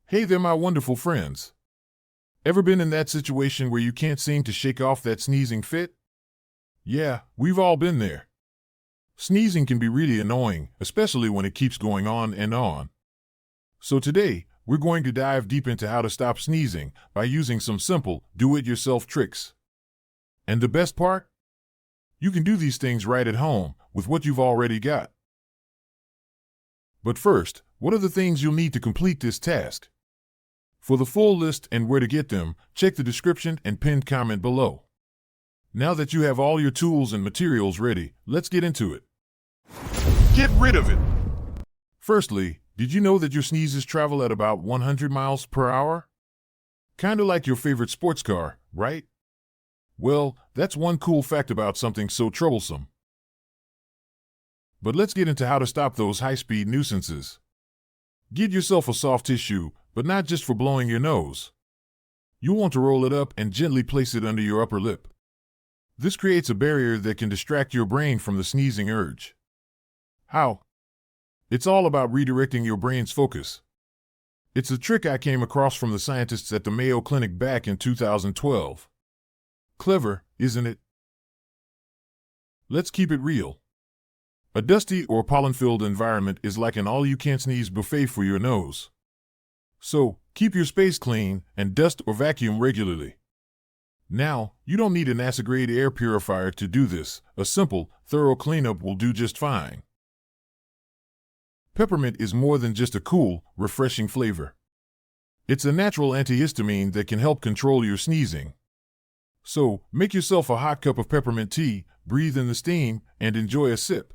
Hey there, my wonderful friends. Ever been in that situation where you can't seem to shake off that sneezing fit? Yeah, we've all been there. Sneezing can be really annoying, especially when it keeps going on and on. So today, we're going to dive deep into how to stop sneezing by using some simple, do-it-yourself tricks. And the best part? You can do these things right at home with what you've already got. But first, what are the things you'll need to complete this task? For the full list and where to get them, check the description and pinned comment below. Now that you have all your tools and materials ready, let's get into it. Get rid of it! Firstly, did you know that your sneezes travel at about 100 miles per hour? Kinda like your favorite sports car, right? Well, that's one cool fact about something so troublesome. But let's get into how to stop those high-speed nuisances. Get yourself a soft tissue, but not just for blowing your nose. You'll want to roll it up and gently place it under your upper lip. This creates a barrier that can distract your brain from the sneezing urge. How? It's all about redirecting your brain's focus. It's a trick I came across from the scientists at the Mayo Clinic back in 2012. Clever, isn't it? Let's keep it real. A dusty or pollen-filled environment is like an all-you-can-sneeze buffet for your nose. So, keep your space clean and dust or vacuum regularly. Now, you don't need a NASA-grade air purifier to do this. A simple, thorough cleanup will do just fine. Peppermint is more than just a cool, refreshing flavor. It's a natural antihistamine that can help control your sneezing. So, make yourself a hot cup of peppermint tea, breathe in the steam, and enjoy a sip.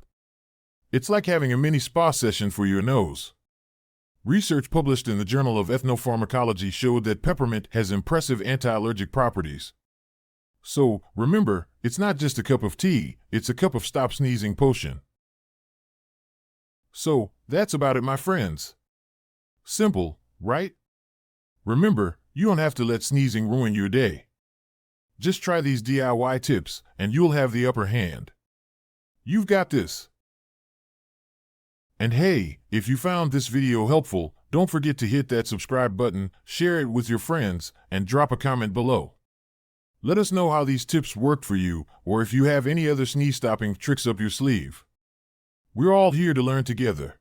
It's like having a mini spa session for your nose. Research published in the Journal of Ethnopharmacology showed that peppermint has impressive anti-allergic properties. So, remember, it's not just a cup of tea, it's a cup of stop sneezing potion. So, that's about it, my friends. Simple, right? Remember, you don't have to let sneezing ruin your day. Just try these DIY tips, and you'll have the upper hand. You've got this. And hey, if you found this video helpful, don't forget to hit that subscribe button, share it with your friends, and drop a comment below. Let us know how these tips worked for you, or if you have any other sneeze-stopping tricks up your sleeve. We're all here to learn together.